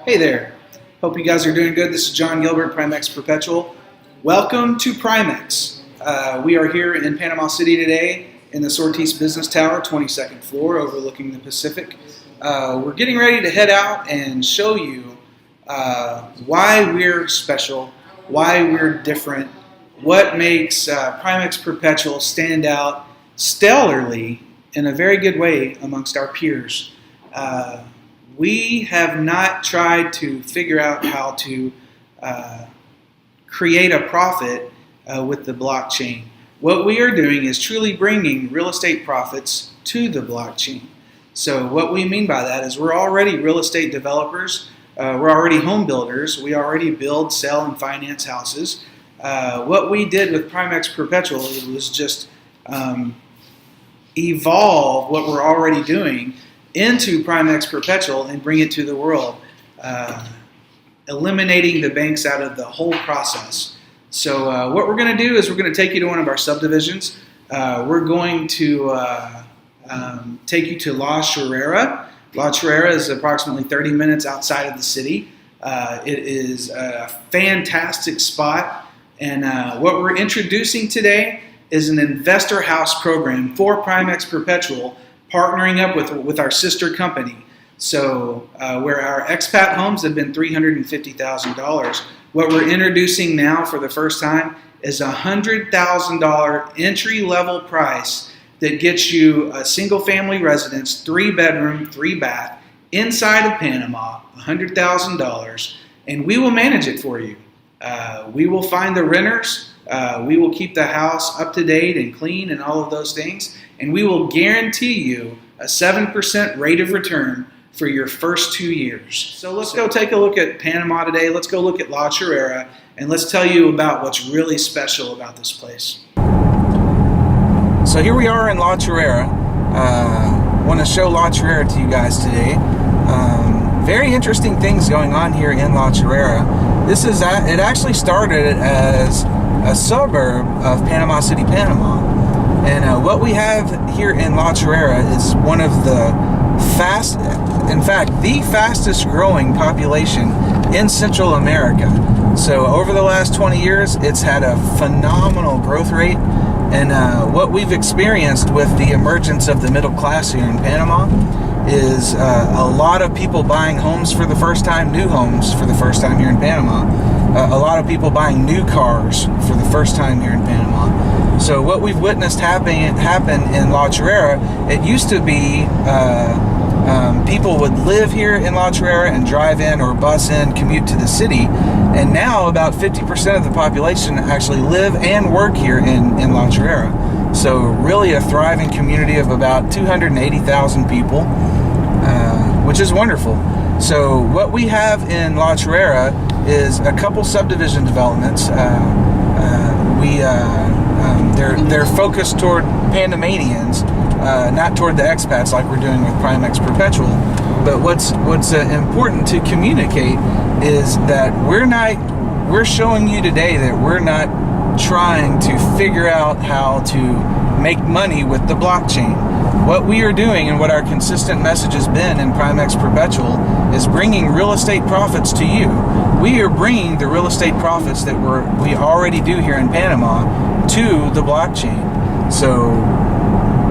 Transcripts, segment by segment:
Hey there. Hope you guys are doing good. This is John Gilbert, Prime Ex Perpetual. Welcome to Prime Ex. We are here in Panama City today in the Sortis Business Tower, 22nd floor, overlooking the Pacific. We're getting ready to head out and show you why we're special, why we're different, what makes Prime Ex Perpetual stand out stellarly in a very good way amongst our peers. We have not tried to figure out how to create a profit with the blockchain. What we are doing is truly bringing real estate profits to the blockchain. So what we mean by that is we're already real estate developers, we're already home builders, we already build, sell, and finance houses. What we did with Prime Ex Perpetual was just evolve what we're already doing into Prime Ex Perpetual and bring it to the world, eliminating the banks out of the whole process. So what we're going to do is we're going to take you to one of our subdivisions. We're going to take you to La Chorrera. La Chorrera is approximately 30 minutes outside of the city. It is a fantastic spot, and what we're introducing today is an investor house program for Prime Ex Perpetual, partnering up with our sister company. So where our expat homes have been $350,000, what we're introducing now for the first time is a $100,000 entry-level price that gets you a single-family residence, 3-bedroom, 3-bath, inside of Panama, $100,000, and we will manage it for you. We will find the renters. We will keep the house up to date and clean and all of those things, and we will guarantee you a 7% rate of return for your first 2 years. So let's go take a look at Panama today. Let's go look at La Chorrera, and let's tell you about what's really special about this place. So here we are in La Chorrera. Want to show La Chorrera to you guys today. Very interesting things going on here in La Chorrera. It actually started as a suburb of Panama City, Panama. And what we have here in La Chorrera is one of the the fastest growing population in Central America. So over the last 20 years, it's had a phenomenal growth rate. And what we've experienced with the emergence of the middle class here in Panama is a lot of people buying homes for the first time, new homes for the first time here in Panama. A lot of people buying new cars for the first time here in Panama. So what we've witnessed happen in La Chorrera, it used to be people would live here in La Chorrera and drive in or bus in, commute to the city. And now about 50% of the population actually live and work here in La Chorrera. So really a thriving community of about 280,000 people, which is wonderful. So what we have in La Chorrera is a couple subdivision developments. They're focused toward Panamanians, not toward the expats like we're doing with Prime Ex Perpetual. But what's important to communicate is that we're showing you today that we're not trying to figure out how to make money with the blockchain. What we are doing and what our consistent message has been in Prime Ex Perpetual is bringing real estate profits to you. We are bringing the real estate profits that we already do here in Panama to the blockchain. So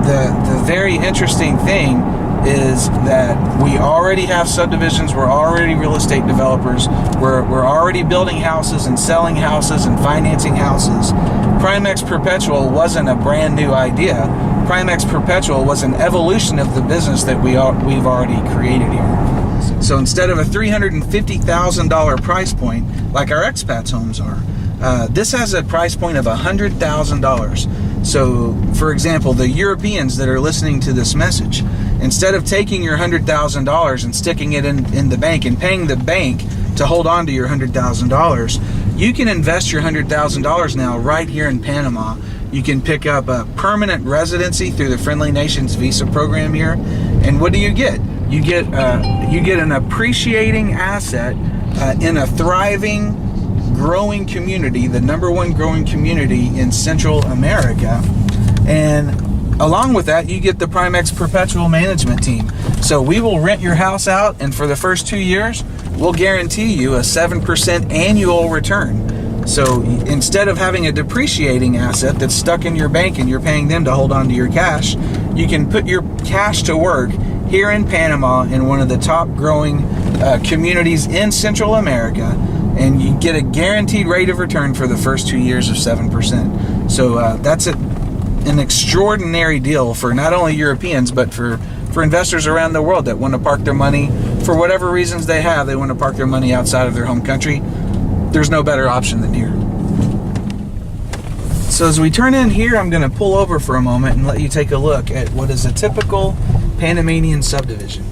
the very interesting thing is that we already have subdivisions, we're already real estate developers, we're already building houses and selling houses and financing houses. Prime Ex Perpetual wasn't a brand new idea. Prime Ex Perpetual was an evolution of the business that we've already created here. So instead of a $350,000 price point like our expats homes are, this has a price point of $100,000. So for example, the Europeans that are listening to this message, instead of taking your $100,000 and sticking it in the bank and paying the bank to hold on to your $100,000, you can invest your $100,000 now right here in Panama. You can pick up a permanent residency through the Friendly Nations visa program here. And what do you get? You get an appreciating asset in a thriving, growing community, the #1 growing community in Central America. And along with that, you get the Prime Ex Perpetual management team. So we will rent your house out, and for the first 2 years, we'll guarantee you a 7% annual return. So instead of having a depreciating asset that's stuck in your bank and you're paying them to hold on to your cash, you can put your cash to work here in Panama, in one of the top growing communities in Central America, and you get a guaranteed rate of return for the first 2 years of 7%. So that's an extraordinary deal for not only Europeans, but for investors around the world that want to park their money for whatever reasons they have. They want to park their money outside of their home country. There's no better option than here. So as we turn in here, I'm going to pull over for a moment and let you take a look at what is a typical Panamanian subdivision.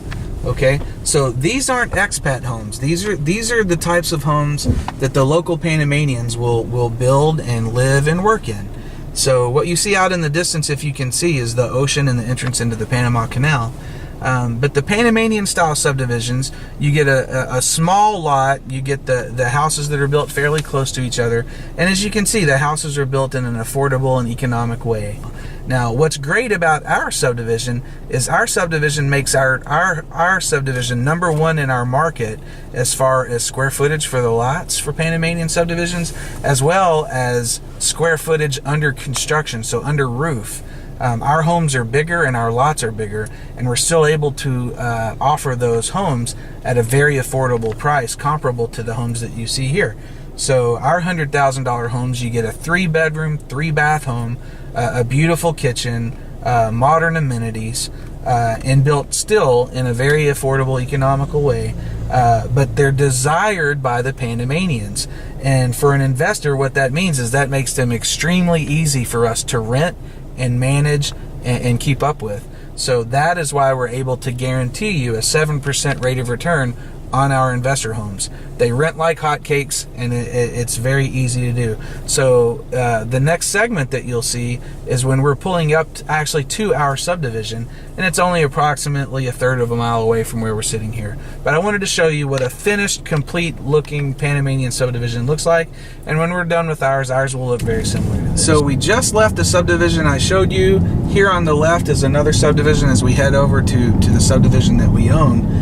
Okay, so these aren't expat homes. These are the types of homes that the local Panamanians will build and live and work in. So what you see out in the distance, if you can see, is the ocean and the entrance into the Panama Canal. But the Panamanian style subdivisions, you get a small lot, you get the houses that are built fairly close to each other, and as you can see, the houses are built in an affordable and economic way. Now, what's great about our subdivision is our subdivision makes our subdivision number one in our market as far as square footage for the lots for Panamanian subdivisions, as well as square footage under construction, so under roof. Our homes are bigger and our lots are bigger, and we're still able to offer those homes at a very affordable price, comparable to the homes that you see here. So our $100,000 homes, you get a 3-bedroom, 3-bath home, a beautiful kitchen, modern amenities, and built still in a very affordable, economical way. But they're desired by the Panamanians. And for an investor, what that means is that makes them extremely easy for us to rent and manage and keep up with. So that is why we're able to guarantee you a 7% rate of return on our investor homes. They rent like hotcakes, and it's very easy to do. So the next segment that you'll see is when we're pulling up actually to our subdivision, and it's only approximately a third of a mile away from where we're sitting here. But I wanted to show you what a finished, complete looking Panamanian subdivision looks like, and when we're done with ours will look very similar to this. So we just left the subdivision I showed you. Here on the left is another subdivision as we head over to the subdivision that we own.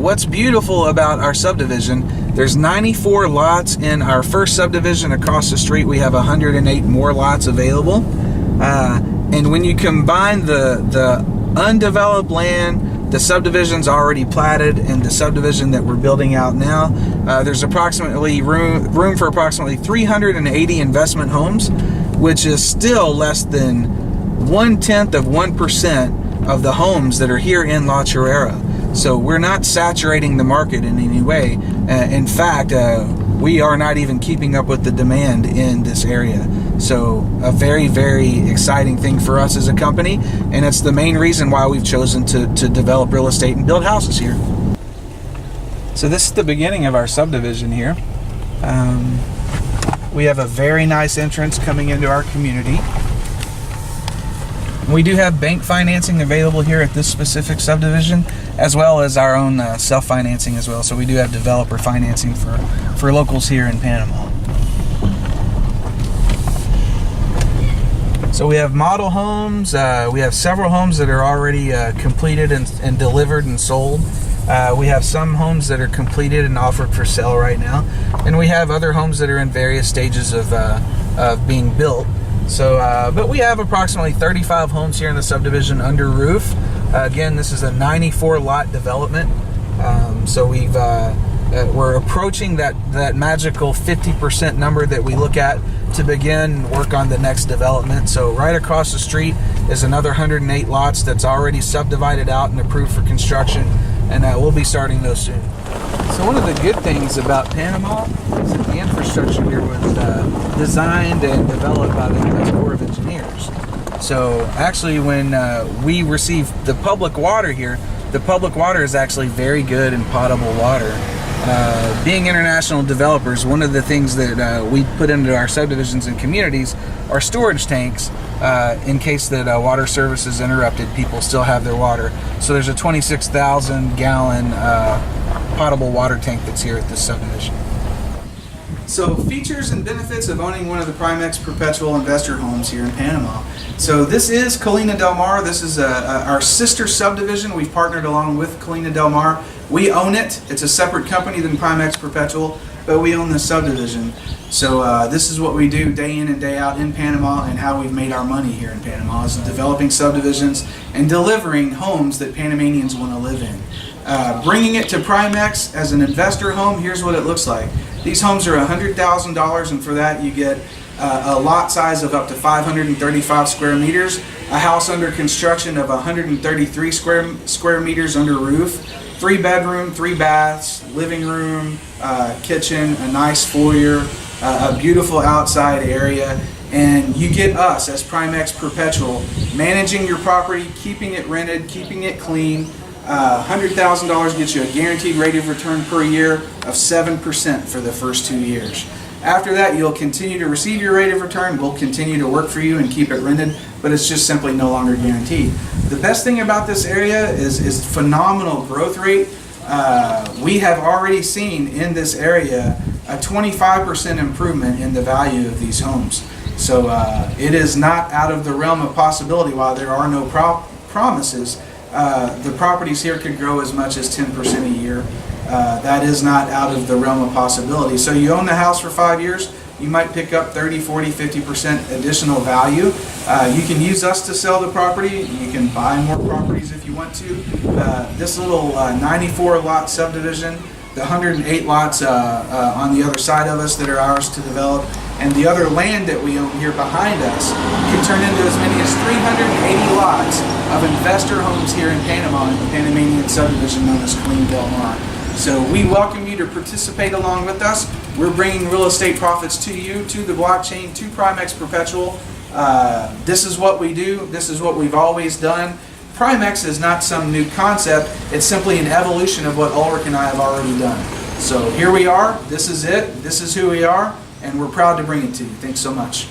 What's beautiful about our subdivision, there's 94 lots in our first subdivision. Across the street we have 108 more lots available, and when you combine the undeveloped land, the subdivision's already platted, and the subdivision that we're building out now, there's approximately room for approximately 380 investment homes, which is still less than 0.1% of the homes that are here in La Chorrera. So we're not saturating the market in any way. In fact, we are not even keeping up with the demand in this area. So a very, very exciting thing for us as a company, and it's the main reason why we've chosen to develop real estate and build houses here. So this is the beginning of our subdivision here. We have a very nice entrance coming into our community. We do have bank financing available here at this specific subdivision, as well as our own self-financing as well. So we do have developer financing for locals here in Panama. So we have model homes. We have several homes that are already completed and delivered and sold. We have some homes that are completed and offered for sale right now. And we have other homes that are in various stages of being built. So, but we have approximately 35 homes here in the subdivision under roof. Again, this is a 94 lot development. So we're approaching that magical 50% number that we look at to begin work on the next development. So right across the street is another 108 lots that's already subdivided out and approved for construction, and we'll be starting those soon. So one of the good things about Panama is that the infrastructure here was designed and developed by the U.S. Corps of Engineers. So actually when we receive the public water here, the public water is actually very good and potable water. Being international developers, one of the things that we put into our subdivisions and communities are storage tanks in case that water service is interrupted. People still have their water. So there's a 26,000 gallon potable water tank that's here at this subdivision. So features and benefits of owning one of the Prime Ex Perpetual investor homes here in Panama. So this is Colina Del Mar. This is our sister subdivision. We've partnered along with Colina Del Mar. We own it. It's a separate company than Prime Ex Perpetual, but we own this subdivision. So this is what we do day in and day out in Panama, and how we've made our money here in Panama is developing subdivisions and delivering homes that Panamanians want to live in. Bringing it to Prime Ex as an investor home, here's what it looks like. These homes are $100,000, and for that you get a lot size of up to 535 square meters, a house under construction of 133 square meters under roof, 3 bedroom, 3 baths, living room, kitchen, a nice foyer, a beautiful outside area, and you get us as Prime Ex Perpetual managing your property, keeping it rented, keeping it clean. $100,000 gets you a guaranteed rate of return per year of 7% for the first 2 years. After that, you'll continue to receive your rate of return. We'll continue to work for you and keep it rented, but it's just simply no longer guaranteed. The best thing about this area is phenomenal growth rate. We have already seen in this area a 25% improvement in the value of these homes. So it is not out of the realm of possibility. While there are no promises, the properties here could grow as much as 10% a year. That is not out of the realm of possibility. So you own the house for 5 years, you might pick up 30, 40, 50% additional value. You can use us to sell the property. You can buy more properties if you want to. This little 94 lot subdivision, the 108 lots on the other side of us that are ours to develop, and the other land that we own here behind us can turn into as many as 380 lots of investor homes here in Panama in the Panamanian subdivision known as Colina Del Mar. So we welcome you to participate along with us. We're bringing real estate profits to you, to the blockchain, to Prime Ex Perpetual. This is what we do. This is what we've always done. Prime Ex is not some new concept. It's simply an evolution of what Ulrich and I have already done. So here we are. This is it. This is who we are, and we're proud to bring it to you. Thanks so much.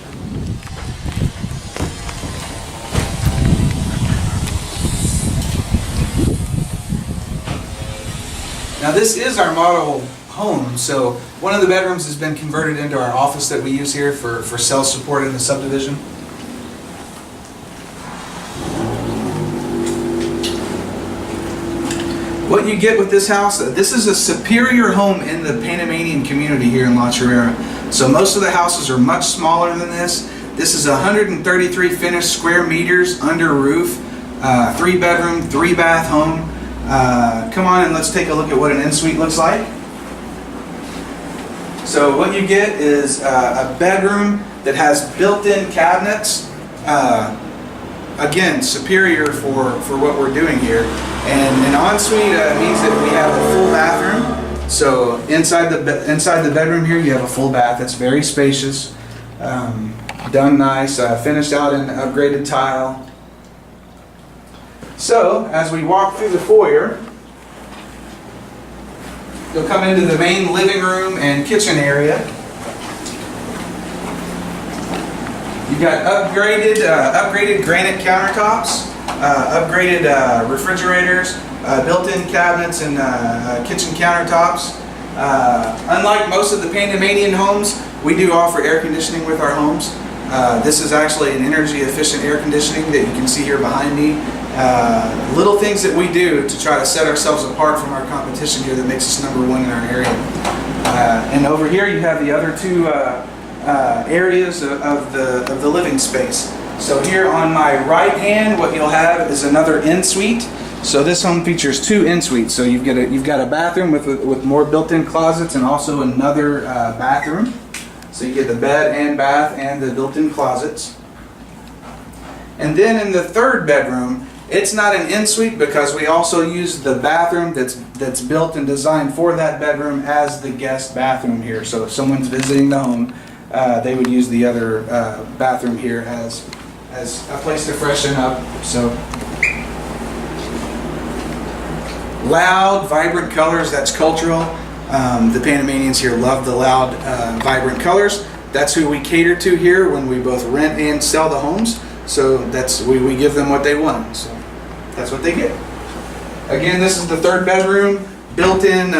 Now this is our model home. So one of the bedrooms has been converted into our office that we use here for sales support in the subdivision. What you get with this house, this is a superior home in the Panamanian community here in La Chorrera. So most of the houses are much smaller than this. This is 133 finished square meters under roof, 3 bedroom, 3 bath home. Come on and let's take a look at what an en-suite looks like. So what you get is a bedroom that has built-in cabinets. Again, superior for what we're doing here. And an en-suite means that we have a full bathroom. So inside the bedroom here, you have a full bath. That's very spacious, done nice, finished out in upgraded tile. So, as we walk through the foyer, you'll come into the main living room and kitchen area. You've got upgraded granite countertops, upgraded refrigerators, built-in cabinets and kitchen countertops. Unlike most of the Panamanian homes, we do offer air conditioning with our homes. This is actually an energy-efficient air conditioning that you can see here behind me. Little things that we do to try to set ourselves apart from our competition here that makes us #1 in our area. And over here you have the other 2 areas of the living space. So here on my right hand, what you'll have is another en-suite. So this home features 2 en-suites. So you've got a bathroom with more built-in closets and also another bathroom. So you get the bed and bath and the built-in closets. And then in the 3rd bedroom, it's not an en-suite because we also use the bathroom that's built and designed for that bedroom as the guest bathroom here. So if someone's visiting the home, they would use the other bathroom here as a place to freshen up. So loud, vibrant colors, that's cultural. The Panamanians here love the loud, vibrant colors. That's who we cater to here when we both rent and sell the homes. So we give them what they want. So that's what they get. Again, this is the 3rd bedroom, built-in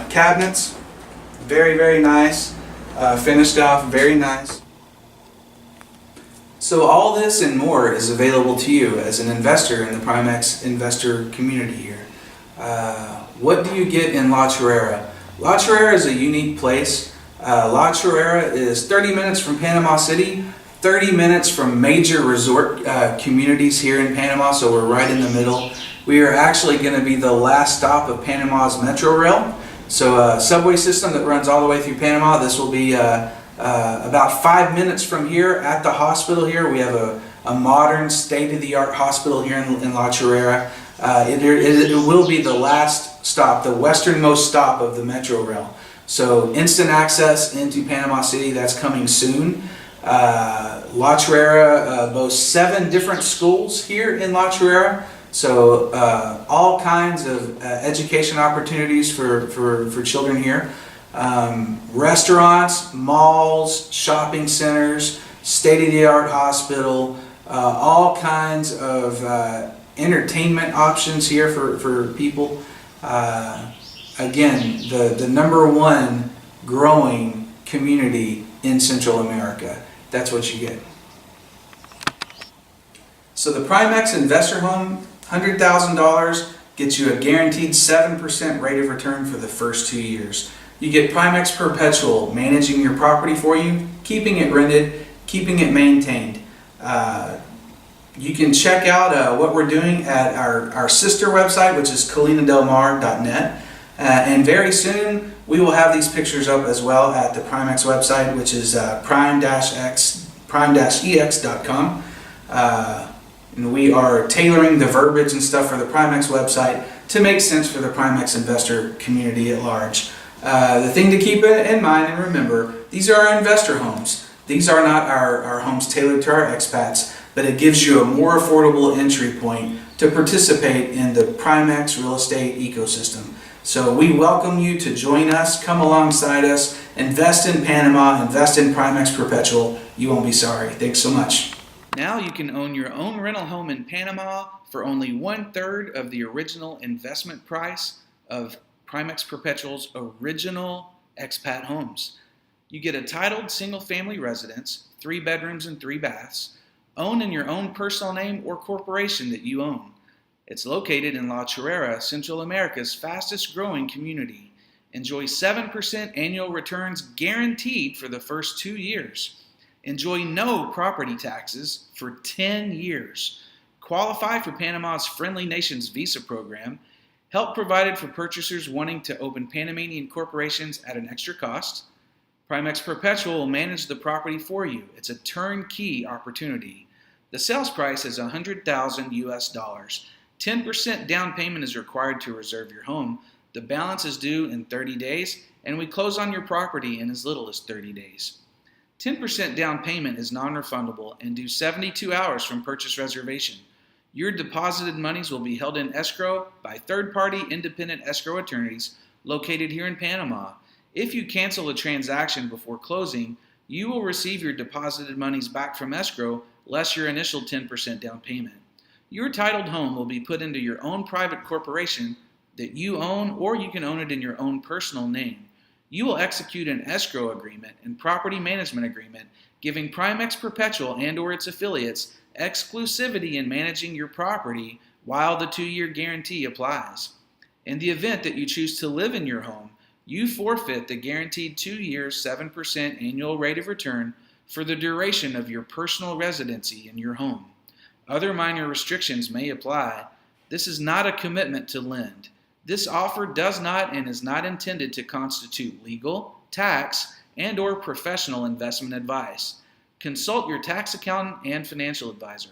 cabinets, very, very nice. finished off, very nice. So all this and more is available to you as an investor in the Prime Ex investor community here. What do you get in La Chorrera? La Chorrera is a unique place. La Chorrera is 30 minutes from Panama City, 30 minutes from major resort communities here in Panama, so we're right in the middle. We are actually going to be the last stop of Panama's Metro Rail. So a subway system that runs all the way through Panama. This will be about 5 minutes from here at the hospital here. We have a modern state-of-the-art hospital here in La Chorrera. It will be the last stop, the westernmost stop of the Metro Rail. So instant access into Panama City, that's coming soon. La Chorrera boasts 7 different schools here in La Chorrera. So all kinds of education opportunities for children here. Restaurants, malls, shopping centers, state-of-the-art hospital, all kinds of entertainment options here for people. Again, the ¡1 growing community in Central America. That's what you get. So the Prime Ex investor home, $100,000, gets you a guaranteed 7% rate of return for the first 2 years. You get Prime Ex Perpetual, managing your property for you, keeping it rented, keeping it maintained. You can check out what we're doing at our sister website, which is colinadelmar.net. And very soon, we will have these pictures up as well at the Prime Ex website, which is prime-ex.com. And we are tailoring the verbiage and stuff for the Prime Ex website to make sense for the Prime Ex investor community at large. The thing to keep in mind and remember, these are our investor homes. These are not our homes tailored to our expats, but it gives you a more affordable entry point to participate in the Prime Ex real estate ecosystem. So we welcome you to join us, come alongside us, invest in Panama, invest in Prime Ex Perpetual. You won't be sorry. Thanks so much. Now you can own your own rental home in Panama for only 1/3 of the original investment price of Prime Ex Perpetual's original expat homes. You get a titled single-family residence, 3 bedrooms and 3 baths, owned in your own personal name or corporation that you own. It's located in La Chorrera, Central America's fastest-growing community. Enjoy 7% annual returns guaranteed for the first 2 years. Enjoy no property taxes for 10 years. Qualify for Panama's Friendly Nations Visa program. Help provided for purchasers wanting to open Panamanian corporations at an extra cost. Prime Ex Perpetual will manage the property for you. It's a turnkey opportunity. The sales price is $100,000 US. 10% down payment is required to reserve your home. The balance is due in 30 days, and we close on your property in as little as 30 days. 10% down payment is non-refundable and due 72 hours from purchase reservation. Your deposited monies will be held in escrow by third-party independent escrow attorneys located here in Panama. If you cancel a transaction before closing, you will receive your deposited monies back from escrow less your initial 10% down payment. Your titled home will be put into your own private corporation that you own, or you can own it in your own personal name. You will execute an escrow agreement and property management agreement giving Prime Ex Perpetual and or its affiliates exclusivity in managing your property while the 2-year guarantee applies. In the event that you choose to live in your home, you forfeit the guaranteed 2-year 7% annual rate of return for the duration of your personal residency in your home. Other minor restrictions may apply. This is not a commitment to lend. This offer does not and is not intended to constitute legal, tax, and or professional investment advice. Consult your tax accountant and financial advisor.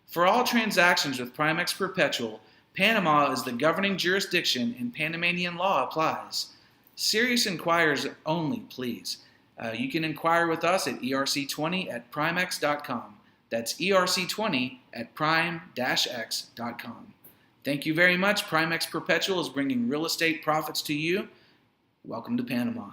For all transactions with Prime Ex Perpetual, Panama is the governing jurisdiction and Panamanian law applies. Serious inquirers only, please. You can inquire with us at ERC20@primex.com. That's ERC20@prime-x.com. Thank you very much. Prime Ex Perpetual is bringing real estate profits to you. Welcome to Panama.